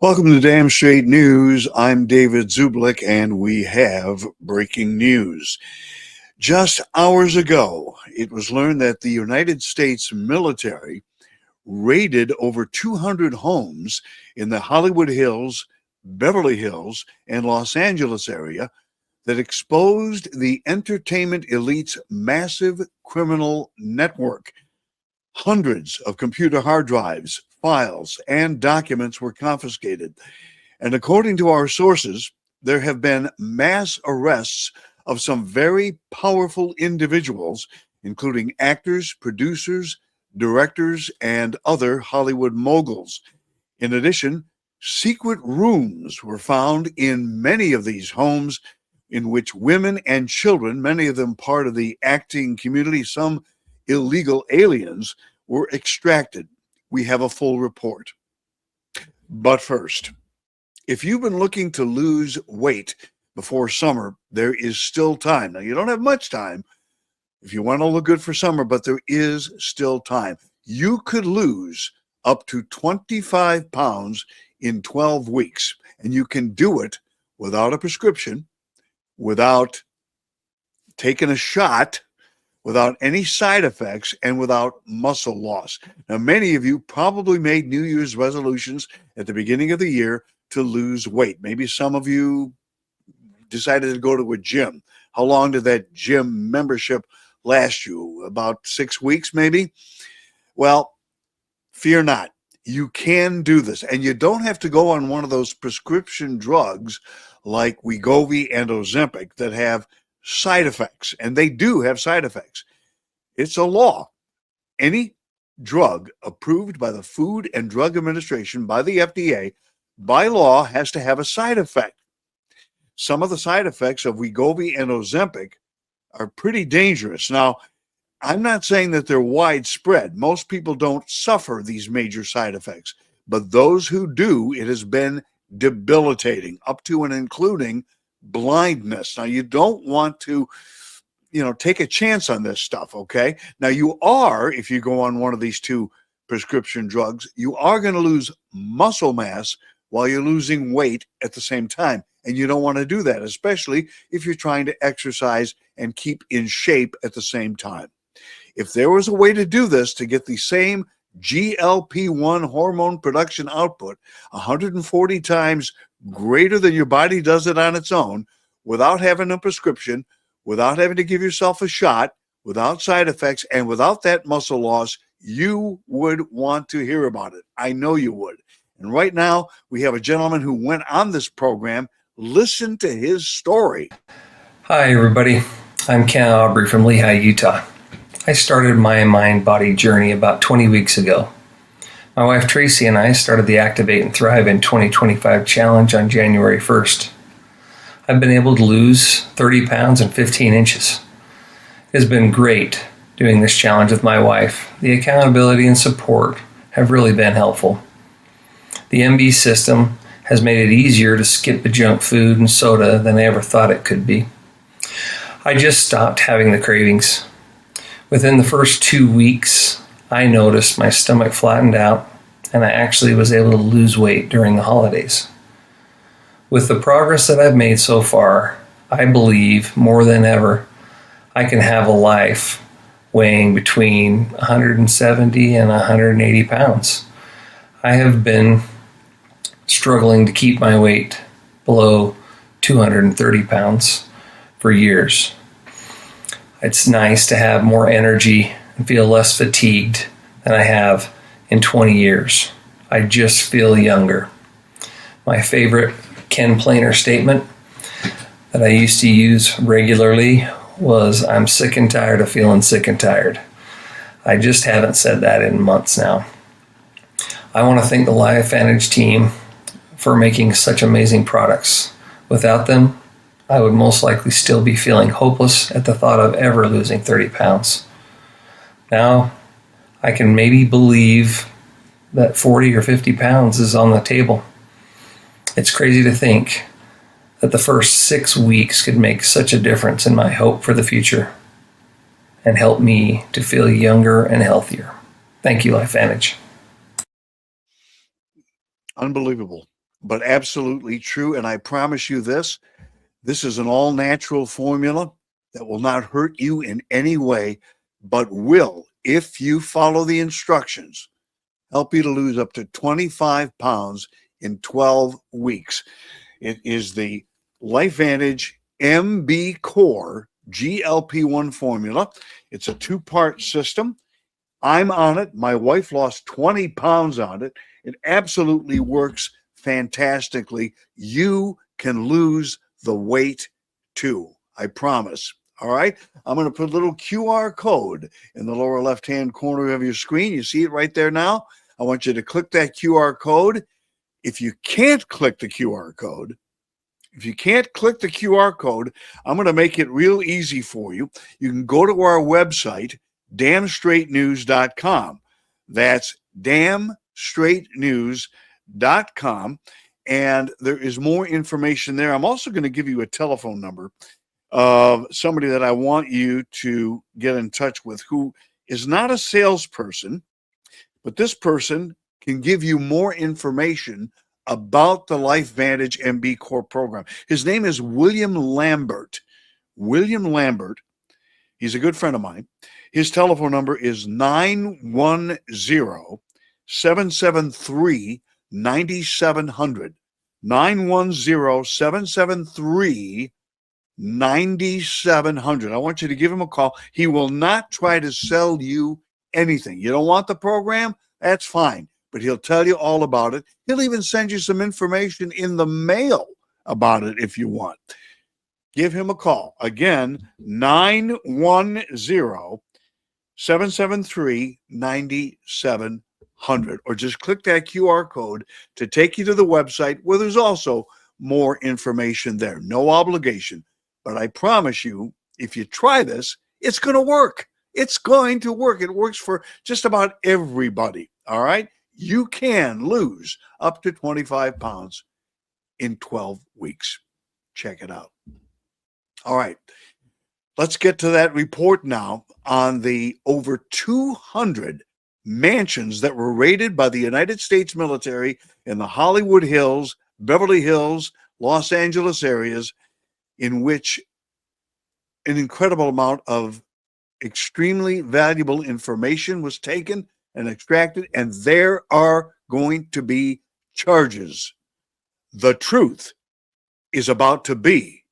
Welcome to Damn Straight News. I'm David Zublik, and we have breaking news. Just hours ago, it was learned that the United States military raided over 200 homes in the Hollywood Hills, Beverly Hills, and Los Angeles area that exposed the entertainment elite's massive criminal network. Hundreds of computer hard drives, files, and documents were confiscated. And according to our sources, there have been mass arrests of some very powerful individuals, including actors, producers, directors, and other Hollywood moguls. In addition, secret rooms were found in many of these homes in which women and children, many of them part of the acting community, some illegal aliens, were extracted. We have a full report. But first, if you've been looking to lose weight before summer, there is still time. Now, you don't have much time if you want to look good for summer, but there is still time. You could lose up to 25 pounds in 12 weeks, and you can do it without a prescription, without taking a shot, without any side effects, and without muscle loss. Now, many of you probably made New Year's resolutions at the beginning of the year to lose weight. Maybe some of you decided to go to a gym. How long did that gym membership last you? About 6 weeks, maybe? Well, fear not. You can do this, and you don't have to go on one of those prescription drugs like Wegovy and Ozempic that have side effects, and they do have side effects. It's a law. Any drug approved by the Food and Drug Administration, by the FDA, by law, has to have a side effect. Some of the side effects of Wegovy and Ozempic are pretty dangerous. Now, I'm not saying that they're widespread. Most people don't suffer these major side effects, but those who do, it has been debilitating, up to and including blindness. Now, you don't want to, take a chance on this stuff, okay? Now, you are, if you go on one of these two prescription drugs, you are going to lose muscle mass while you're losing weight at the same time. And you don't want to do that, especially if you're trying to exercise and keep in shape at the same time. If there was a way to do this to get the same GLP-1 hormone production output 140 times greater than your body does it on its own, without having a prescription, without having to give yourself a shot, without side effects, and without that muscle loss, you would want to hear about it. I know you would. And right now, we have a gentleman who went on this program. Listen to his story. Hi, everybody. I'm Ken Aubrey from Lehi, Utah. I started my mind-body journey about 20 weeks ago. My wife Tracy and I started the Activate and Thrive in 2025 challenge on January 1st. I've been able to lose 30 pounds and 15 inches. It has been great doing this challenge with my wife. The accountability and support have really been helpful. The MB system has made it easier to skip the junk food and soda than I ever thought it could be. I just stopped having the cravings. Within the first 2 weeks, I noticed my stomach flattened out, and I actually was able to lose weight during the holidays. With the progress that I've made so far, I believe more than ever I can have a life weighing between 170 and 180 pounds. I have been struggling to keep my weight below 230 pounds for years. It's nice to have more energy and feel less fatigued than I have in 20 years. I just feel younger. My favorite Ken Planer statement that I used to use regularly was, "I'm sick and tired of feeling sick and tired." I just haven't said that in months now. I want to thank the LifeVantage team for making such amazing products. Without them, I would most likely still be feeling hopeless at the thought of ever losing 30 pounds. Now, I can maybe believe that 40 or 50 pounds is on the table. It's crazy to think that the first 6 weeks could make such a difference in my hope for the future and help me to feel younger and healthier. Thank you, LifeVantage. Unbelievable. but absolutely true. And I promise you this is an all natural formula that will not hurt you in any way, but will, if you follow the instructions, help you to lose up to 25 pounds in 12 weeks. It is the LifeVantage MB Core GLP-1 formula. It's a two-part system. I'm on it. My wife lost 20 pounds on it. It absolutely works fantastically. You can lose the weight too. I promise. All right. I'm going to put a little QR code in the lower left-hand corner of your screen. You see it right there now. I want you to click that QR code. If you can't click the QR code, I'm going to make it real easy for you. You can go to our website, damnstraightnews.com. That's damnstraightnews.com. And there is more information there. I'm also going to give you a telephone number of somebody that I want you to get in touch with, who is not a salesperson, but this person can give you more information about the LifeVantage MB Core program. His name is William Lambert. William Lambert. He's a good friend of mine. His telephone number is 910-773-9700. 910-773-9700. I want you to give him a call. He will not try to sell you anything. You don't want the program? That's fine. But he'll tell you all about it. He'll even send you some information in the mail about it if you want. Give him a call. Again, 910-773-9700. Or just click that QR code to take you to the website where there's also more information there. No obligation. But I promise you, if you try this, it's going to work. It's going to work. It works for just about everybody. All right? You can lose up to 25 pounds in 12 weeks. Check it out. All right. Let's get to that report now on the over 200 mansions that were raided by the United States military in the Hollywood Hills, Beverly Hills, Los Angeles areas, in which an incredible amount of extremely valuable information was taken and extracted, and there are going to be charges. The truth is about to be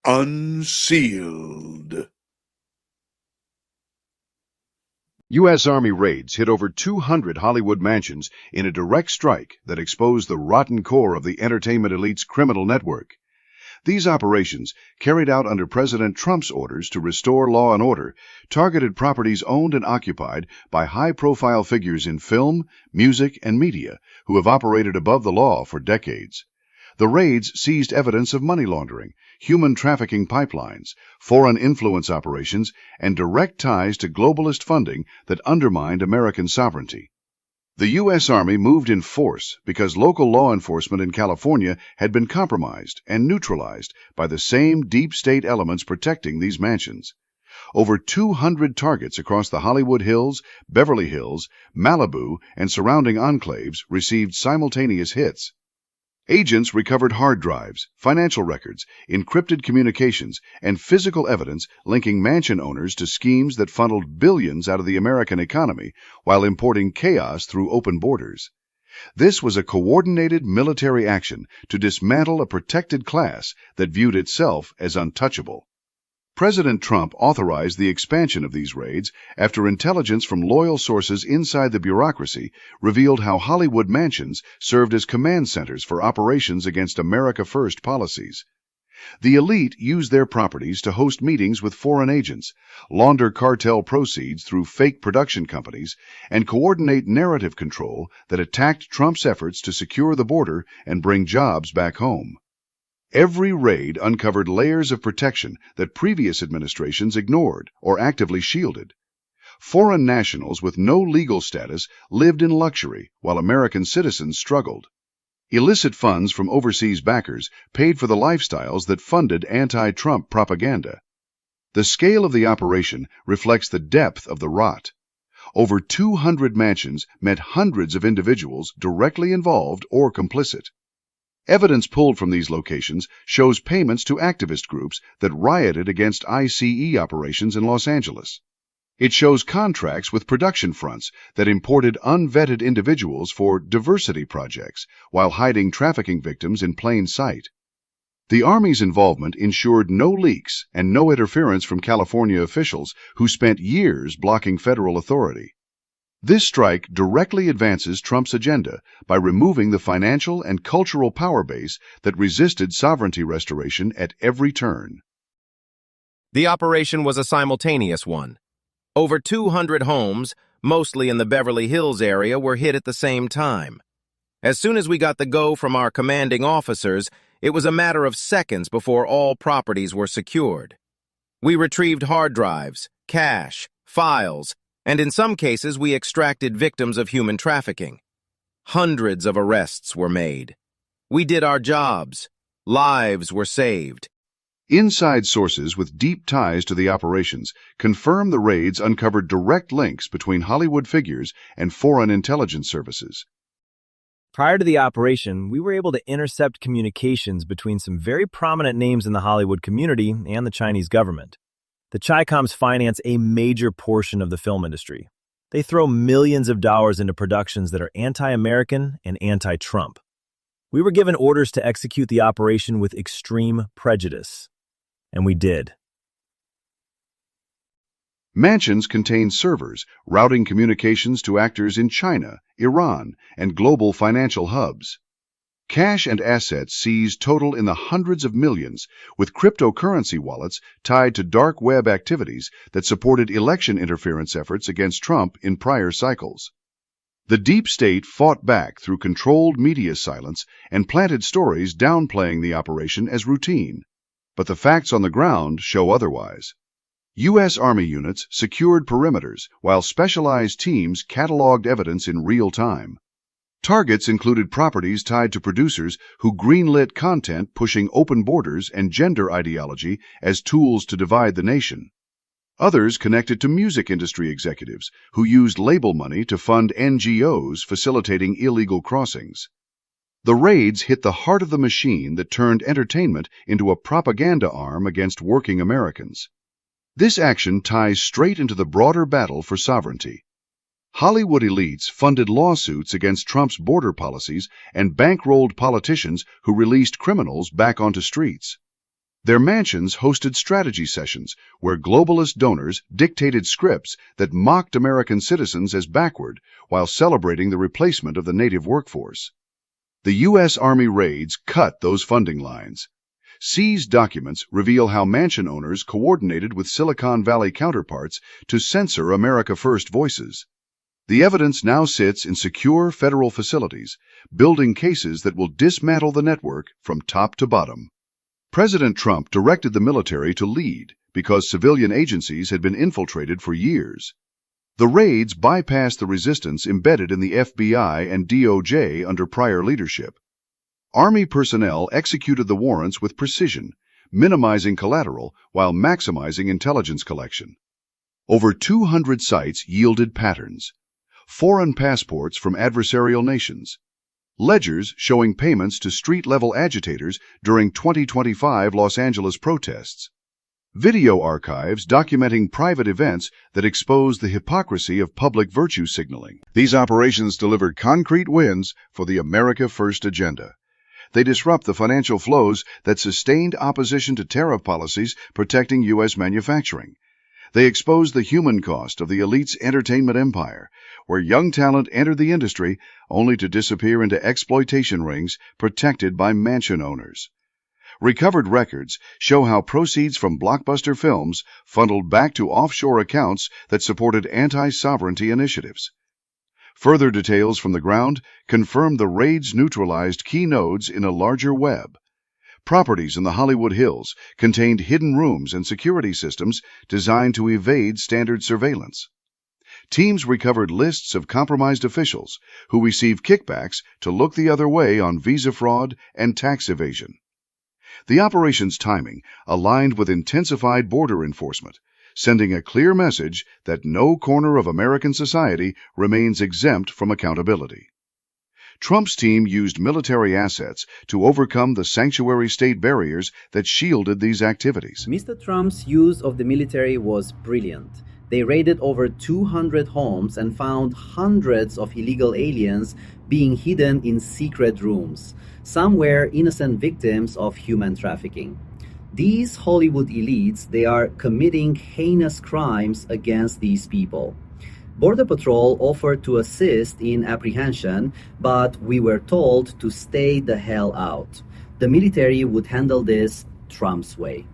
unsealed. U.S. Army raids hit over 200 Hollywood mansions in a direct strike that exposed the rotten core of the entertainment elite's criminal network. These operations, carried out under President Trump's orders to restore law and order, targeted properties owned and occupied by high-profile figures in film, music, and media who have operated above the law for decades. The raids seized evidence of money laundering, human trafficking pipelines, foreign influence operations, and direct ties to globalist funding that undermined American sovereignty. The U.S. Army moved in force because local law enforcement in California had been compromised and neutralized by the same deep state elements protecting these mansions. Over 200 targets across the Hollywood Hills, Beverly Hills, Malibu, and surrounding enclaves received simultaneous hits. Agents recovered hard drives, financial records, encrypted communications, and physical evidence linking mansion owners to schemes that funneled billions out of the American economy while importing chaos through open borders. This was a coordinated military action to dismantle a protected class that viewed itself as untouchable. President Trump authorized the expansion of these raids after intelligence from loyal sources inside the bureaucracy revealed how Hollywood mansions served as command centers for operations against America First policies. The elite used their properties to host meetings with foreign agents, launder cartel proceeds through fake production companies, and coordinate narrative control that attacked Trump's efforts to secure the border and bring jobs back home. Every raid uncovered layers of protection that previous administrations ignored or actively shielded. Foreign nationals with no legal status lived in luxury while American citizens struggled. Illicit funds from overseas backers paid for the lifestyles that funded anti-Trump propaganda. The scale of the operation reflects the depth of the rot. Over 200 mansions met hundreds of individuals directly involved or complicit. Evidence pulled from these locations shows payments to activist groups that rioted against ICE operations in Los Angeles. It shows contracts with production fronts that imported unvetted individuals for diversity projects while hiding trafficking victims in plain sight. The Army's involvement ensured no leaks and no interference from California officials who spent years blocking federal authority. This strike directly advances Trump's agenda by removing the financial and cultural power base that resisted sovereignty restoration at every turn. The operation was a simultaneous one. Over 200 homes, mostly in the Beverly Hills area, were hit at the same time. As soon as we got the go from our commanding officers, it was a matter of seconds before all properties were secured. We retrieved hard drives, cash, files, and in some cases we extracted victims of human trafficking. Hundreds of arrests were made. We did our jobs. Lives were saved. Inside sources with deep ties to the operations confirm the raids uncovered direct links between Hollywood figures and foreign intelligence services. Prior to the operation, we were able to intercept communications between some very prominent names in the Hollywood community and the Chinese government. The Chicoms finance a major portion of the film industry. They throw millions of dollars into productions that are anti-American and anti-Trump. We were given orders to execute the operation with extreme prejudice, and we did. Mansions contain servers routing communications to actors in China, Iran, and global financial hubs. Cash and assets seized total in the hundreds of millions, with cryptocurrency wallets tied to dark web activities that supported election interference efforts against Trump in prior cycles. The deep state fought back through controlled media silence and planted stories downplaying the operation as routine. But the facts on the ground show otherwise. U.S. Army units secured perimeters while specialized teams cataloged evidence in real time. Targets included properties tied to producers who greenlit content pushing open borders and gender ideology as tools to divide the nation. Others connected to music industry executives who used label money to fund NGOs facilitating illegal crossings. The raids hit the heart of the machine that turned entertainment into a propaganda arm against working Americans. This action ties straight into the broader battle for sovereignty. Hollywood elites funded lawsuits against Trump's border policies and bankrolled politicians who released criminals back onto streets. Their mansions hosted strategy sessions where globalist donors dictated scripts that mocked American citizens as backward while celebrating the replacement of the native workforce. The U.S. Army raids cut those funding lines. Seized documents reveal how mansion owners coordinated with Silicon Valley counterparts to censor America First voices. The evidence now sits in secure federal facilities, building cases that will dismantle the network from top to bottom. President Trump directed the military to lead because civilian agencies had been infiltrated for years. The raids bypassed the resistance embedded in the FBI and DOJ under prior leadership. Army personnel executed the warrants with precision, minimizing collateral while maximizing intelligence collection. Over 200 sites yielded patterns. Foreign passports from adversarial nations. Ledgers showing payments to street-level agitators during 2025 Los Angeles protests. Video archives documenting private events that expose the hypocrisy of public virtue signaling. These operations delivered concrete wins for the America First agenda. They disrupt the financial flows that sustained opposition to tariff policies protecting U.S. manufacturing. They expose the human cost of the elite's entertainment empire, where young talent entered the industry only to disappear into exploitation rings protected by mansion owners. Recovered records show how proceeds from blockbuster films funneled back to offshore accounts that supported anti-sovereignty initiatives. Further details from the ground confirm the raids neutralized key nodes in a larger web. Properties in the Hollywood Hills contained hidden rooms and security systems designed to evade standard surveillance. Teams recovered lists of compromised officials who received kickbacks to look the other way on visa fraud and tax evasion. The operation's timing aligned with intensified border enforcement, sending a clear message that no corner of American society remains exempt from accountability. Trump's team used military assets to overcome the sanctuary state barriers that shielded these activities. Mr. Trump's use of the military was brilliant. They raided over 200 homes and found hundreds of illegal aliens being hidden in secret rooms. Some were innocent victims of human trafficking. These Hollywood elites, they are committing heinous crimes against these people. Border Patrol offered to assist in apprehension, but we were told to stay the hell out. The military would handle this Trump's way.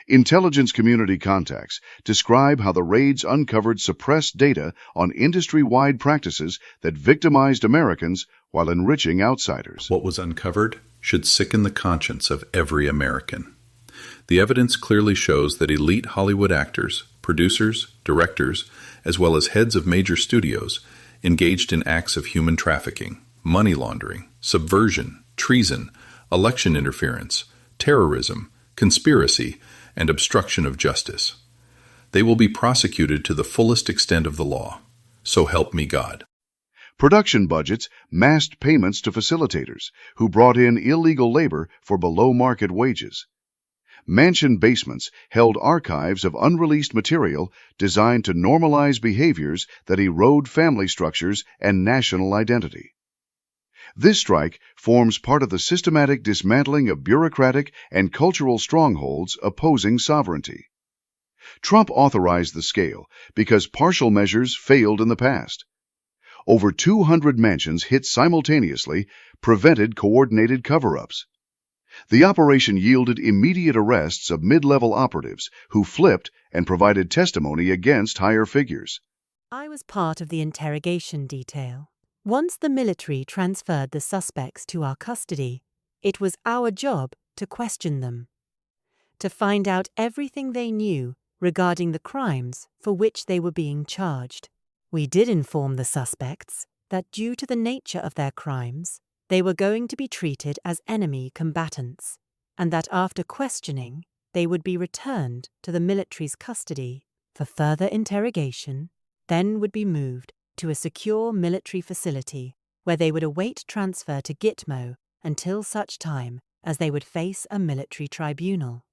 Intelligence community contacts describe how the raids uncovered suppressed data on industry-wide practices that victimized Americans while enriching outsiders. What was uncovered should sicken the conscience of every American. The evidence clearly shows that elite Hollywood actors, producers, directors, as well as heads of major studios, engaged in acts of human trafficking, money laundering, subversion, treason, election interference, terrorism, conspiracy, and obstruction of justice. They will be prosecuted to the fullest extent of the law. So help me God. Production budgets masked payments to facilitators who brought in illegal labor for below-market wages. Mansion basements held archives of unreleased material designed to normalize behaviors that erode family structures and national identity. This strike forms part of the systematic dismantling of bureaucratic and cultural strongholds opposing sovereignty. Trump authorized the scale because partial measures failed in the past. Over 200 mansions hit simultaneously prevented coordinated cover-ups. The operation yielded immediate arrests of mid-level operatives who flipped and provided testimony against higher figures. I was part of the interrogation detail. Once the military transferred the suspects to our custody, it was our job to question them, to find out everything they knew regarding the crimes for which they were being charged. We did inform the suspects that due to the nature of their crimes, they were going to be treated as enemy combatants, and that after questioning, they would be returned to the military's custody for further interrogation, then would be moved to a secure military facility where they would await transfer to Gitmo until such time as they would face a military tribunal.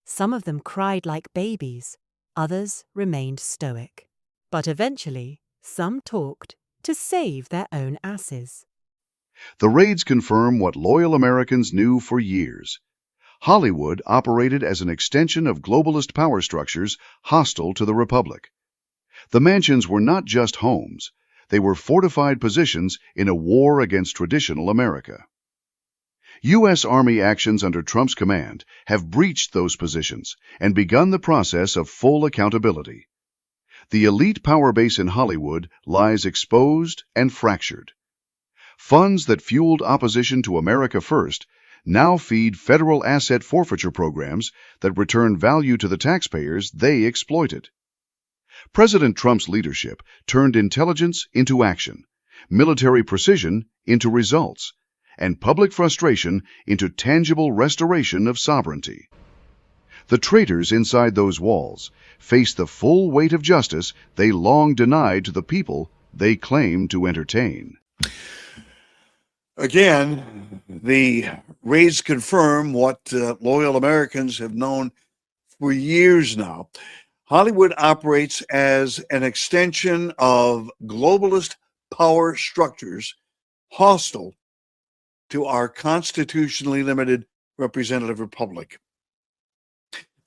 Some of them cried like babies, others remained stoic. But eventually, some talked to save their own asses. The raids confirm what loyal Americans knew for years. Hollywood operated as an extension of globalist power structures hostile to the Republic. The mansions were not just homes. They were fortified positions in a war against traditional America. U.S. Army actions under Trump's command have breached those positions and begun the process of full accountability. The elite power base in Hollywood lies exposed and fractured. Funds that fueled opposition to America First now feed federal asset forfeiture programs that return value to the taxpayers they exploited. President Trump's leadership turned intelligence into action, military precision into results, and public frustration into tangible restoration of sovereignty. The traitors inside those walls face the full weight of justice they long denied to the people they claim to entertain. Again, the raids confirm what loyal Americans have known for years now. Hollywood operates as an extension of globalist power structures hostile to our constitutionally limited representative republic.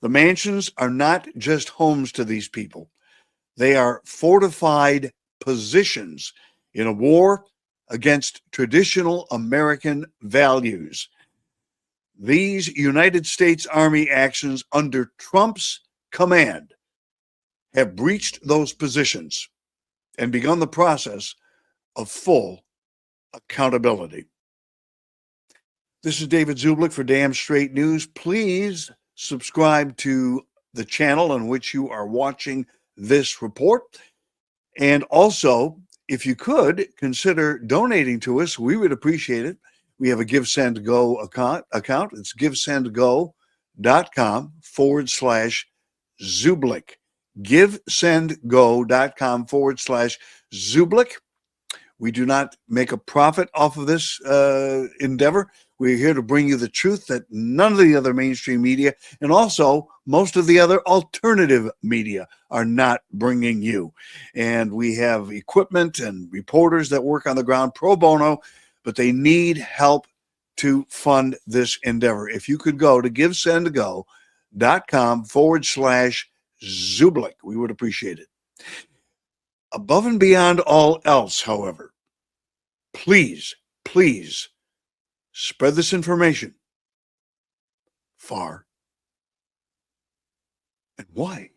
The mansions are not just homes to these people. They are fortified positions in a war against traditional American values. These United States Army actions under Trump's command have breached those positions and begun the process of full accountability. This is David Zublik for Damn Straight News. Please subscribe to the channel on which you are watching this report. And also, if you could, consider donating to us. We would appreciate it. We have a GiveSendGo account. It's givesendgo.com/Zublik. givesendgo.com/Zublik. We do not make a profit off of this endeavor. We're here to bring you the truth that none of the other mainstream media and also most of the other alternative media are not bringing you. And we have equipment and reporters that work on the ground pro bono, but they need help to fund this endeavor. If you could go to givesendgo.com/Zublik, we would appreciate it. Above and beyond all else, however, please, please spread this information far and wide.